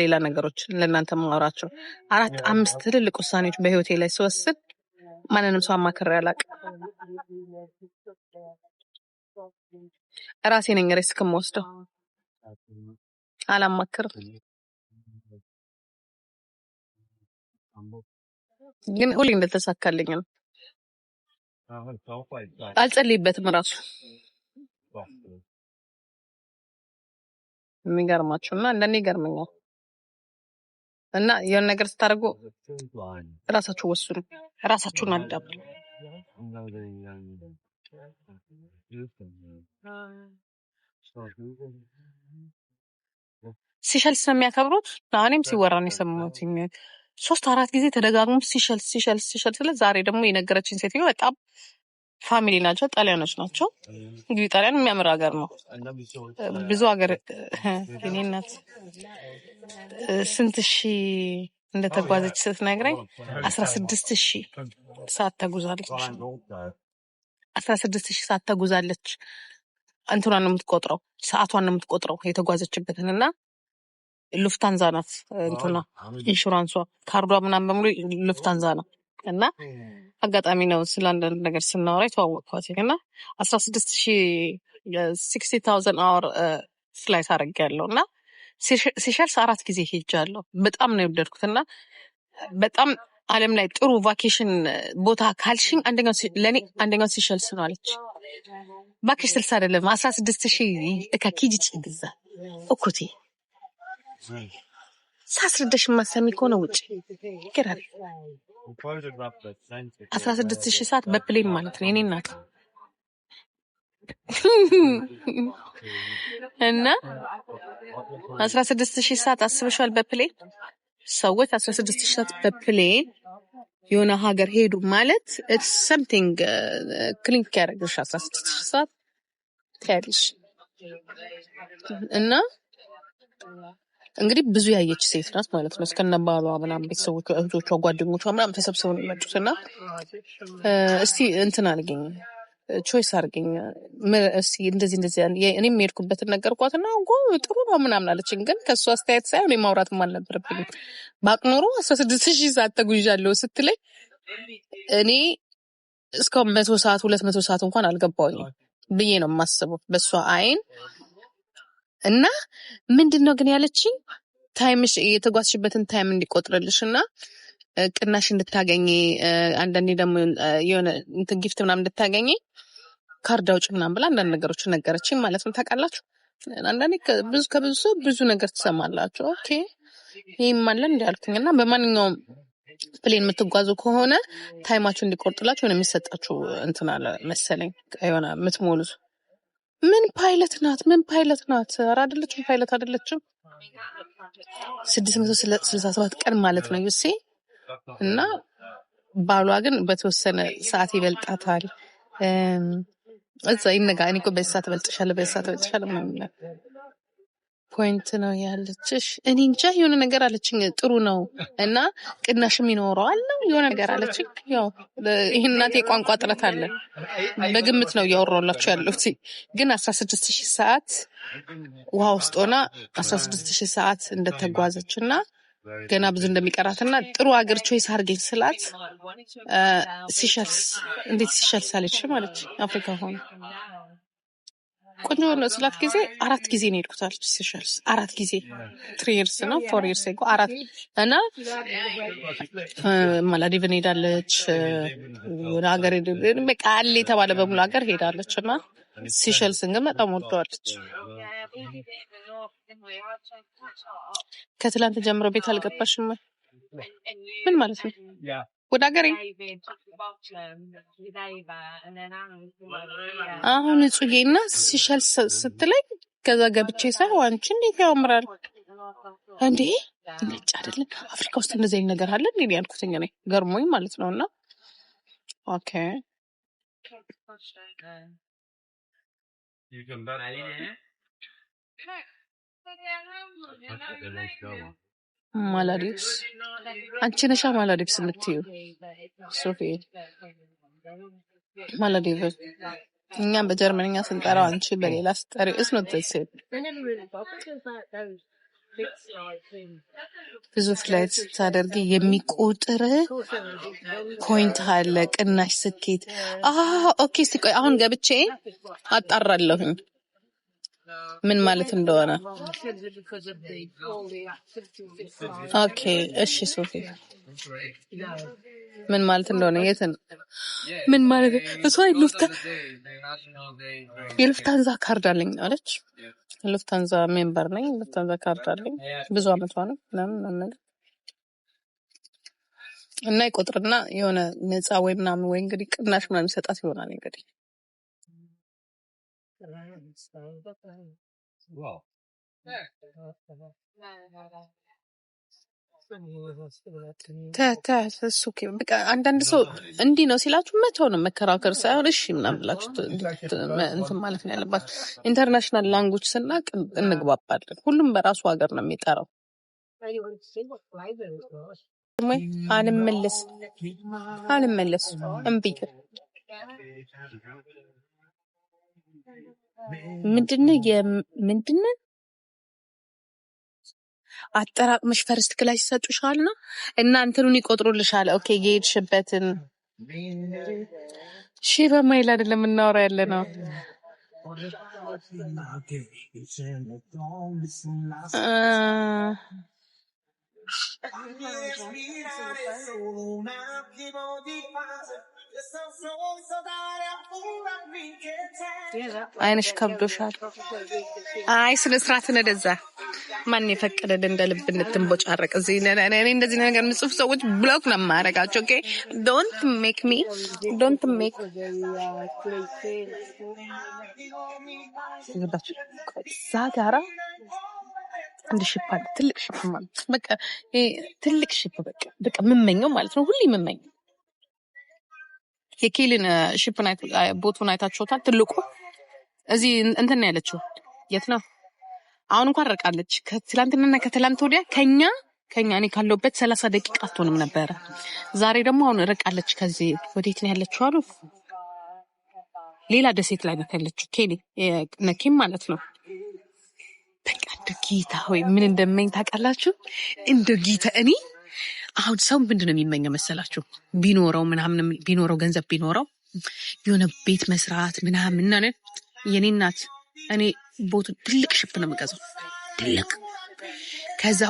ሌላ ነገሮች ለእናንተ ማወራቸው 4-5 ትልልቅ ውሳኔዎች በህይወቴ ላይ ስወስን ማንንም ሰው አማክሬ አላውቅም። ራሴ ነኝ ሪስክ የምወስደው፣ አላማክርም። ግን ሁሌ እንደተሳካልኝ ነው። አልጸልይበትም ራሱ የሚገርማችሁና እንደኔ ይገርመኛል። እና የሆነ ነገር ስታደርጉ ራሳችሁ ወስኑ፣ ራሳችሁን አዳምጡ። ሲሸልስ ነው የሚያከብሩት። እኔም ሲወራ ነው የሰማሁት 3-4 ጊዜ ተደጋግሞ ሲሸልስ ስለ ዛሬ ደግሞ የነገረችኝ ሴትዮ በጣም ፋሚሊ ናቸው፣ ጣሊያኖች ናቸው። እንግዲህ ጣሊያን የሚያምር ሀገር ነው። ብዙ ሀገር የኔ እናት ስንት ሺህ እንደተጓዘች ስትነግረኝ 16,000 ሰዓት ተጉዛለች። 16,000 ሰዓት ተጉዛለች። እንትኗን ነው የምትቆጥረው፣ ሰዓቷን ነው የምትቆጥረው የተጓዘችበትን። እና ሉፍታንዛ ናት እንትኗ ኢንሹራንሷ፣ ካርዷ ምናምን በሙሉ ሉፍታንዛ ነው። እና አጋጣሚ ነው ስለ አንዳንድ ነገር ስናወራ የተዋወቅኳት እና 60,000 አወር ፍላይት አድርጌያለሁ እና ሲሸልስ 4 ጊዜ ሄጃለሁ። በጣም ነው የወደድኩት እና በጣም ዓለም ላይ ጥሩ ቫኬሽን ቦታ ካልሽኝ አንደኛው ሲሸልስ ነው አለች። ባክሽ 60 አይደለም 16,000 ከኪጂ ጭግዛ እኩቴ ሳስረዳሽ ማሰሚ ከሆነ ውጪ ይከራል 16,000 ሰዓት በፕሌን ማለት ነው የኔ እናት። እና 16,000 ሰዓት አስበሻል በፕሌን ሰዎች 16,000 ሰዓት በፕሌን የሆነ ሀገር ሄዱ ማለት it's something ክሊንክ ያደርግሽ 16,000 ሰዓት ታያለሽ። እና እንግዲህ ብዙ ያየች ሴት ናት ማለት ነው። እስከነባሏ ምናምን ቤተሰቦቿ፣ እህቶቿ፣ ጓደኞቿ ምናምን ተሰብስበው ነው የመጡት። እና እስቲ እንትን አድርገኝ ቾይስ አድርገኝ እስቲ እንደዚህ እኔም የሄድኩበትን ነገርኳትና ጥሩ ነው ምናምን አለችኝ። ግን ከእሱ አስተያየት ሳይሆን የማውራትም አልነበረብኝም። በአቅኖሩ 16,000 ሰዓት ተጉዣለሁ ስትለኝ እኔ እስካሁን 100 ሰዓት 200 ሰዓት እንኳን አልገባሁኝም ብዬ ነው የማስበው በሷ አይን። እና ምንድነው ግን ያለችኝ ታይምሽ የተጓዝሽበትን ታይም እንዲቆጥርልሽና ቅናሽ እንድታገኝ አንዳንዴ ደግሞ የሆነ እንትን ጊፍት ምናምን እንድታገኝ ካርድ አውጪ ምናምን ብላ አንዳንድ ነገሮች ነገረችኝ ማለት ነው። ታውቃላችሁ አንዳንዴ ከብዙ ብዙ ነገር ትሰማላችሁ። ኦኬ ይሄም አለ እንዳልኩኝ እና በማንኛውም ፕሌን የምትጓዙ ከሆነ ታይማችሁ እንዲቆርጥላችሁ ነው የሚሰጣችሁ እንትን አለ መሰለኝ የሆነ የምትሞሉት። ምን ፓይለት ናት? ኧረ አይደለችም፣ ፓይለት አይደለችም። 667 ቀን ማለት ነው ዩሲ። እና ባሏ ግን በተወሰነ ሰዓት ይበልጣታል። እዛ እኔ እኮ በዚህ ሰዓት እበልጥሻለሁ ምናምን ፖይንት ነው ያለችሽ። እኔ እንጃ የሆነ ነገር አለችኝ። ጥሩ ነው እና ቅናሽም ይኖረዋል ነው የሆነ ነገር አለችኝ። ያው ይሄን እናቴ ቋንቋ ጥረት አለ በግምት ነው እያወራሁላችሁ ያለሁት። ግን 16,000 ሰዓት ውሃ ውስጥ ሆና 16,000 ሰዓት እንደተጓዘችና ገና ብዙ እንደሚቀራትና ጥሩ ሀገር ቾይስ አድርገኝ ስላት እንዴት ሲሸልስ አለች ማለት አፍሪካ ሆነ ቆንጆ ነው ስላት ጊዜ 4 ጊዜ ነው የሄድኩት አለች። ሲሸልስ 4 ጊዜ 3 years ነው 4 years እኮ 4 እና ማላዲቭን ሄዳለች። ወደ ሀገር በቃ አለ የተባለ በሙሉ ሀገር ሄዳለች እና ሲሸልስን ግን በጣም ወደዋለች። ከትላንት ጀምሮ ቤት አልገባሽም? ምን ማለት ነው? ወደ ሀገሬ አሁን እጹጌና ሲሸልስ ስትለኝ ከዛ ገብቼ ሳይሆን አንቺ እንዴት ያምራል እንዴ ነጭ አይደለም አፍሪካ ውስጥ እንደዚህ አይነት ነገር አለ እንዴ ያልኩትኝ እኔ ገርሞኝ ማለት ነውና ኦኬ ማላዲቭስ አንቺ ነሻ ማላዲቭስ የምትይው ሶፊ ማላዲቭስ እኛም በጀርመንኛ ስንጠራው አንቺ በሌላ ስጠሪ እስኖት ደስ ብዙ ፍላይት ስታደርጊ የሚቆጥር ፖይንት አለ ቅናሽ ስኬት ኦኬ እስቲ ቆይ አሁን ገብቼ አጣራለሁኝ ምን ማለት እንደሆነ ኦኬ እሺ ሶፊ ምን ማለት እንደሆነ የትን ምን ማለት እሷ የሉፍታንዛ ካርድ አለኝ አለች ሉፍታንዛ ሜምበር ነኝ ሉፍታንዛ ካርድ አለኝ ብዙ አመቷ ነው ምናምን እና ይቆጥርና የሆነ ነፃ ወይ ምናምን ወይ እንግዲህ ቅናሽ ምናምን ይሰጣት ይሆናል እንግዲህ እሱ በቃ አንዳንድ ሰው እንዲህ ነው ሲላችሁ መተው ነው መከራከር ሳይሆን እሺ ምናምን ብላችሁ እንትን ማለት ነው ያለባችሁ። ኢንተርናሽናል ላንጉጅ ስናቅ እንግባባለን። ሁሉም በራሱ ሀገር ነው የሚጠራው። አልመለስ እምቢ ምንድነው አጠራቅመሽ ፈርስት ክላስ ይሰጡሻልና እና እንትኑን ይቆጥሩልሻል። ኦኬ የሄድሽበትን በማይል አይደለም እናወራ ያለ ነው። አይንሽ ከብዶሻል። አይ ስነ ስርዓትን እንደዛ ማን የፈቀደል እንደ ልብ እንድትንቦጫረቅ እዚህ እኔ እንደዚህ ነገር ምጽፍ ሰዎች ብሎክ ነው ማረጋቸው። ኦኬ ዶንት ሜክ ዛጋራ አንድ ሽፕ አለ ትልቅ ሽፕ ማለት በቃ ትልቅ ሽፕ በቃ ምመኘው ማለት ነው። ሁሌ ምመኘው የኬልን ሽፕ ናይት ቦቱን አይታችሁታል። ትልቁ እዚህ እንትን ያለችው የት ነው? አሁን እንኳን ረቃለች። ከትላንትና ከትላንት ወዲያ ከኛ እኔ ካለውበት 30 ደቂቃ አትሆንም ነበር። ዛሬ ደግሞ አሁን ረቃለች። ከዚህ ወዴት ነው ያለችው አሉ? ሌላ ደሴት ላይ ነው ያለችው። ኬሊ ነኪም ማለት ነው። በቃ እንደ ጌታ ሆይ ምን እንደመኝ ታውቃላችሁ? እንደ ጌታ እኔ አሁን ሰው ምንድነው የሚመኘው መሰላችሁ? ቢኖረው ገንዘብ ቢኖረው የሆነ ቤት መስራት ምናምን እና የኔ እናት እኔ ቦቱ ትልቅ ሽፕ ነው የምገዛው ትልቅ። ከዛ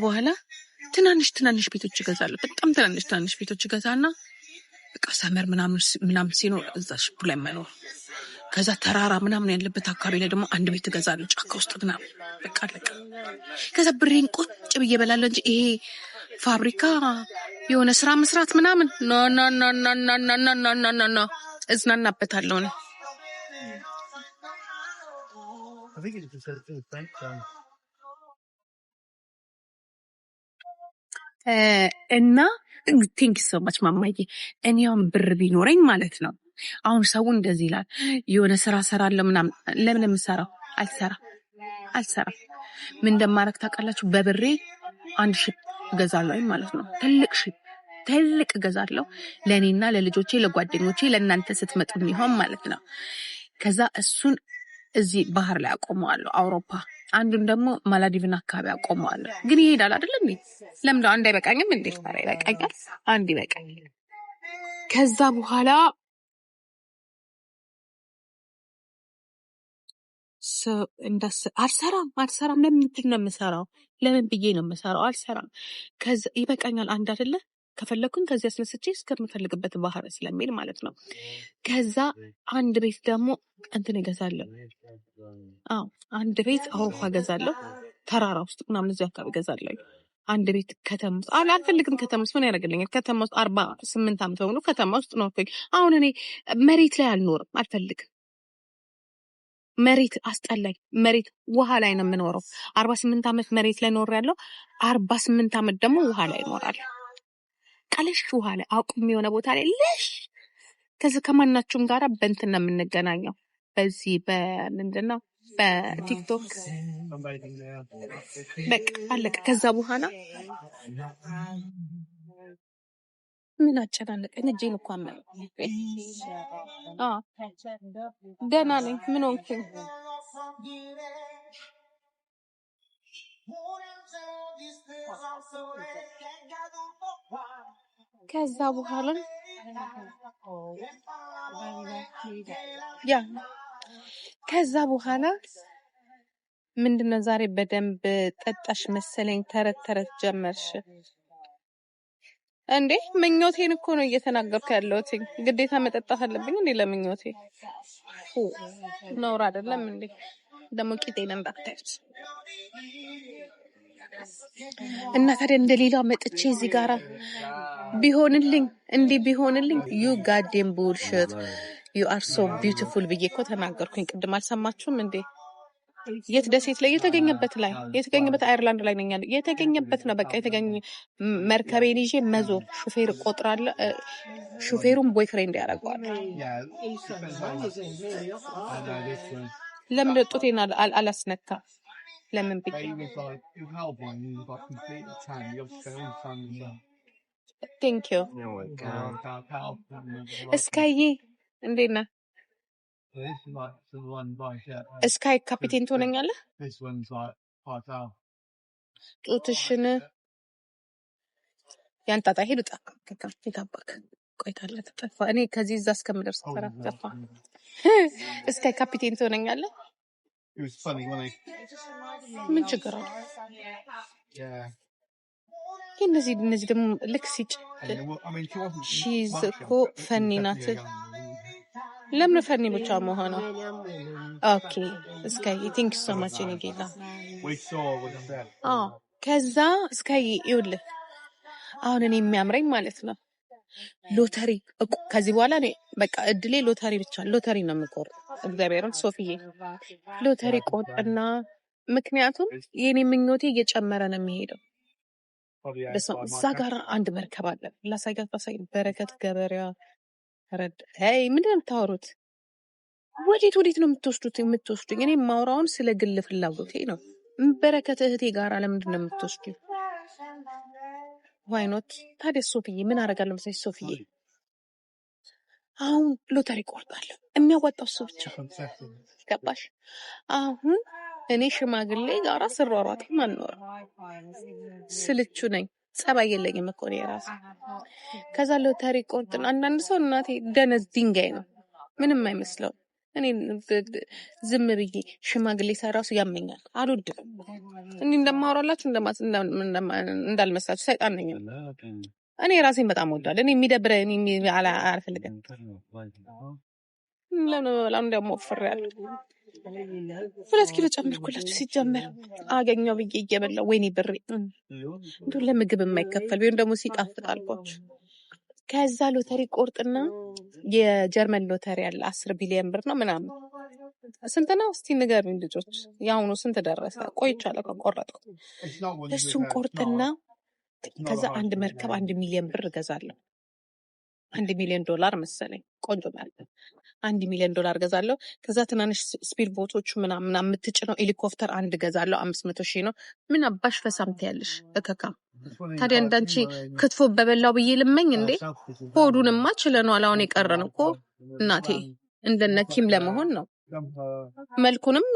በኋላ ትናንሽ ቤቶች እገዛለሁ። በጣም ትናንሽ ቤቶች እገዛና በቃ ሰመር ምናምን ሲኖር እዛ ሽፑ ላይ መኖር። ከዛ ተራራ ምናምን ያለበት አካባቢ ላይ ደግሞ አንድ ቤት እገዛለሁ ጫካ ውስጥ ምናምን በቃ አለቀ። ከዛ ብሬን ቁጭ ብዬ እበላለሁ እንጂ ይሄ ፋብሪካ የሆነ ስራ መስራት ምናምን ኖ እዝናናበታለሁ ነው። እና ቴንክ ሶ ማች ማማዬ። እኔም ብር ቢኖረኝ ማለት ነው አሁን ሰው እንደዚህ ይላል የሆነ ስራ ሰራለሁ ምናምን። ለምን የምሰራው አልሰራም። ምን እንደማረግ ታውቃላችሁ? በብሬ አንድ ሺፕ እገዛለሁ ማለት ነው። ትልቅ እገዛለሁ ለእኔና ለልጆቼ ለጓደኞቼ ለእናንተ ስትመጡ የሚሆን ማለት ነው። ከዛ እሱን እዚህ ባህር ላይ አቆመዋለሁ አውሮፓ። አንዱን ደግሞ ማላዲቭን አካባቢ አቆመዋለሁ። ግን ይሄዳል አይደል እንዴ? ለምን አንድ አይበቃኝም እንዴ? ታዲያ ይበቃኛል፣ አንድ ይበቃኛል። ከዛ በኋላ አልሰራም። ለምንድን ነው የምሰራው? ለምን ብዬ ነው የምሰራው? አልሰራም። ከዛ ይበቃኛል አንድ አይደለ? ከፈለኩኝ ከዚህ አስነስቼ እስከምፈልግበት ባህር ስለሚል ማለት ነው። ከዛ አንድ ቤት ደግሞ እንትን እገዛለሁ። አንድ ቤት አውሮፓ እገዛለሁ፣ ተራራ ውስጥ ምናምን እዚህ አካባቢ እገዛለሁ። አንድ ቤት ከተማ ውስጥ አልፈልግም። ከተማ ውስጥ ምን ያደርግልኛል? ከተማ ውስጥ 48 ዓመት በሙሉ ከተማ ውስጥ ነው። አሁን እኔ መሬት ላይ አልኖርም፣ አልፈልግም። መሬት አስጠላኝ። መሬት ውሃ ላይ ነው የምኖረው። 48 ዓመት መሬት ላይ ኖር ያለው 48 ዓመት ደግሞ ውሃ ላይ እኖራለሁ። ቀለሽ ውሃ ላይ አቁም የሆነ ቦታ ላይ ልሽ። ከዚህ ከማናችሁም ጋራ በእንትን ነው የምንገናኘው፣ በዚህ በምንድነው በቲክቶክ በቃ አለቀ። ከዛ በኋላ ምን አጨናነቀኝ? እጄን እኮ አመመኝ። ደህና ነኝ። ምን ሆንኩኝ? ከዛ በኋላ ከዛ በኋላ ምንድነው ዛሬ በደንብ ጠጣሽ መሰለኝ። ተረት ጀመርሽ እንዴ? ምኞቴን እኮ ነው እየተናገርኩ ያለሁት። ግዴታ መጠጣት አለብኝ እንዴ ለምኞቴ? ነውር አይደለም እንዴ? ደግሞ ቂጤን እንዳታዩት እና ታዲያ እንደሌላው መጥቼ እዚህ ጋራ ቢሆንልኝ ዩ ጋዴም ቡልሽት ዩ አር ሶ ቢዩቲፉል ብዬ እኮ ተናገርኩኝ። ቅድም አልሰማችሁም እንዴ? የት ደሴት ላይ የተገኘበት አየርላንድ ላይ ነኝ ያለ የተገኘበት ነው። በቃ የተገኘ መርከቤን ይዤ መዞር ሹፌር ቆጥራለሁ። ሹፌሩን ቦይፍሬንድ ያደርገዋል። ለምን ጡቴን አላስነካ? ለምን ብዬ ቴንክ ዩ እስካዬ እንዴት ነህ? እስካይ ካፒቴን ትሆነኛለህ? ጡትሽን ያንጣጣ ሄዱ ከካፍካክ ቆይታለ ተጠፋ። እኔ ከዚህ እዛ እስከምደርስ ተፈራጠፋ። እስካይ ካፒቴን ትሆነኛለህ? ምን ችግር አለ? እነዚህ ደግሞ ልክ ሲጭ ሺዝ እኮ ፈኒ ናት። ለምን ፈኒ ብቻ መሆነው? ኦኬ እስካይ ቲንክ ሶ ማች እኔ ጌታ ከዛ እስካይ ይኸውልህ አሁን እኔ የሚያምረኝ ማለት ነው ሎተሪ ከዚህ በኋላ እኔ በቃ እድሌ ሎተሪ ብቻ ሎተሪ ነው የምቆርጥ። እግዚአብሔርን ሶፊዬ ሎተሪ ቆርጥና ምክንያቱም የኔ ምኞቴ እየጨመረ ነው የሚሄደው። እዛ ጋር አንድ መርከብ አለ ላሳይ በረከት ገበሬዋ ረድ ሄይ ምንድን ነው የምታወሩት? ወዴት ነው የምትወስዱኝ? እኔ ማውራውን ስለ ግል ፍላጎቴ ነው። በረከት እህቴ ጋር ለምንድን ነው የምትወስዱኝ? ዋይኖት ታዲያ ሶፊዬ ምን አደርጋለሁ መሰለሽ? ሶፊዬ አሁን ሎተሪ ቆርጣለሁ። የሚያዋጣው እሱ ብቻ ገባሽ? አሁን እኔ ሽማግሌ ጋራ ስሯሯጥ ማንኖር ስልቹ ነኝ። ጸባይ የለኝም እኮ ነው የራሴ። ከዛ ሎተሪ ቆርጥና አንዳንድ ሰው እናቴ ደነዝ ድንጋይ ነው ምንም አይመስለው። እኔ ዝም ብዬ ሽማግሌ ሰራሱ ያመኛል። አልወድም። እኔ እንደማወራላችሁ እንዳልመስላችሁ ሰይጣን ነኝ። እኔ ራሴን በጣም ወዳለሁ። እኔ የሚደብረኝ አልፈልግም። ለምን ደግሞ ወፍሬያለሁ። 2 ኪሎ ጨምርኩላችሁ። ሲጀመር አገኘው ብዬ እየበላሁ ወይኔ ብሬ እንደው ለምግብ የማይከፈል ቢሆን ደግሞ ሲጣፍጥ አልኳችሁ። ከዛ ሎተሪ ቆርጥና የጀርመን ሎተሪ አለ 10 ቢሊዮን ብር ነው ምናምን። ስንት ነው እስቲ ንገሩኝ ልጆች። ያሁኑ ስንት ደረሰ? ቆይቻለሁ ከቆረጥኩ። እሱን ቆርጥና ከዛ አንድ መርከብ 1 ሚሊዮን ብር እገዛለሁ። 1 ሚሊዮን ዶላር መሰለኝ ቆንጆ ማለት 1 ሚሊዮን ዶላር ገዛለሁ። ከዛ ትናንሽ ስፒድ ቦቶቹ ምናምን የምትጭነው ሄሊኮፕተር አንድ ገዛለሁ። 500,000 ነው። ምን አባሽ ፈሳምት ያለሽ እከካ። ታዲያ እንዳንቺ ክትፎ በበላው ብዬ ልመኝ እንዴ? ሆዱንማ ችለናል። አሁን የቀረን እኮ እናቴ እንደነኪም ለመሆን ነው። መልኩንም